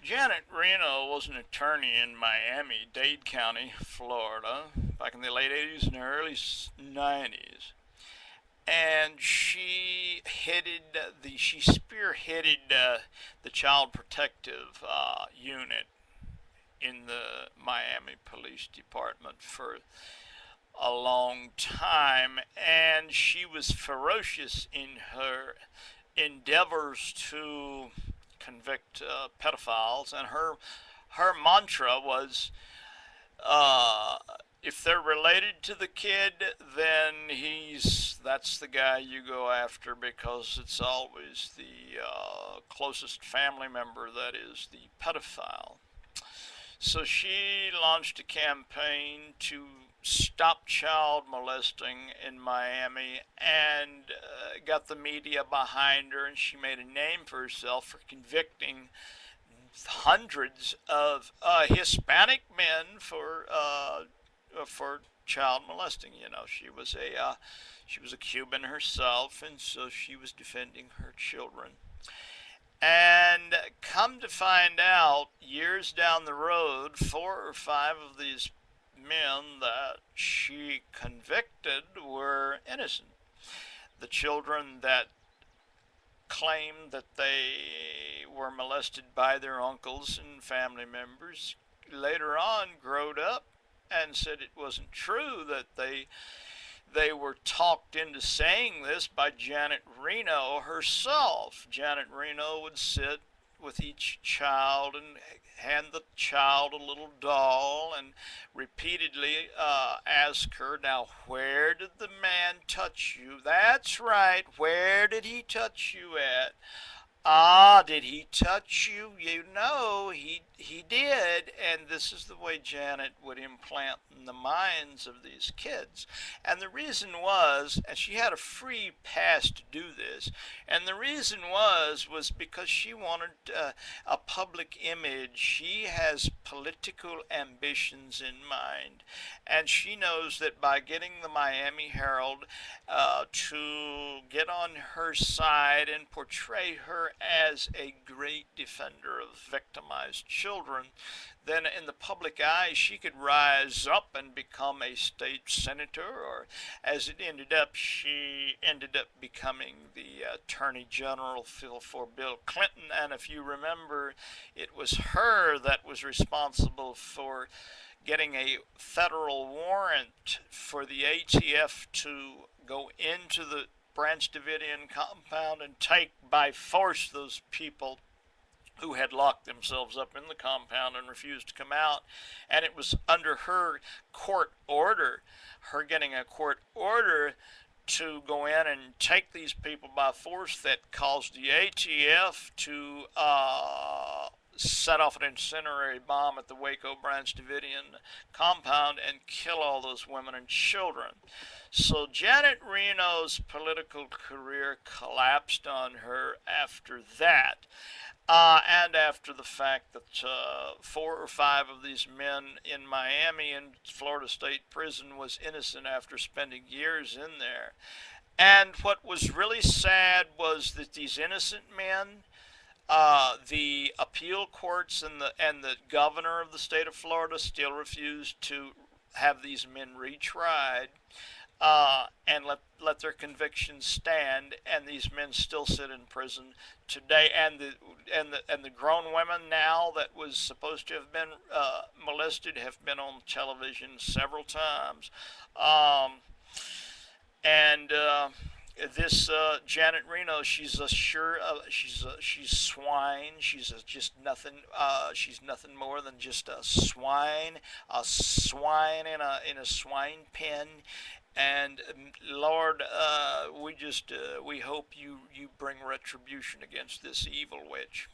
Janet Reno was an attorney in Miami-Dade County, Florida, back in the late 80s and early 90s. And she spearheaded the Child Protective Unit in the Miami Police Department for a long time, and she was ferocious in her endeavors to convict pedophiles, and her mantra was, uh, if they're related to the kid, then that's the guy you go after because it's always the closest family member that is the pedophile. So she launched a campaign to stop child molesting in Miami and got the media behind her, and she made a name for herself for convicting hundreds of Hispanic men for child molesting. You know, she was a Cuban herself, and so she was defending her children. And come to find out, years down the road, four or five of these men that she convicted were innocent. The children that claimed that they were molested by their uncles and family members later on growed up and said it wasn't true, that they were talked into saying this by Janet Reno herself. Janet Reno would sit with each child and hand the child a little doll and repeatedly ask her, now, where did the man touch you? That's right, where did he touch you at? Ah, did he touch you? You know, he did. And this is the way Janet would implant in the minds of these kids. And the reason was, and she had a free pass to do this, and the reason was because she wanted a public image. She has political ambitions in mind. And she knows that by getting the Miami Herald to get on her side and portray her as a great defender of victimized children, then in the public eye she could rise up and become a state senator, or as it ended up, she ended up becoming the attorney general for Bill Clinton. And if you remember, it was her that was responsible for getting a federal warrant for the ATF to go into the Branch Davidian compound and take by force those people who had locked themselves up in the compound and refused to come out. And it was under her court order, her getting a court order to go in and take these people by force, that caused the ATF to set off an incendiary bomb at the Waco Branch Davidian compound and kill all those women and children. So Janet Reno's political career collapsed on her after that. And after the fact that four or five of these men in Miami and Florida State Prison was innocent after spending years in there. And what was really sad was that these innocent men, the appeal courts and the governor of the state of Florida still refused to have these men retried, and let their convictions stand, and these men still sit in prison today. And the grown women now that was supposed to have been molested have been on television several times. And this Janet Reno, she's swine. Just nothing. She's nothing more than just a swine in a swine pen. And Lord, we hope you bring retribution against this evil witch.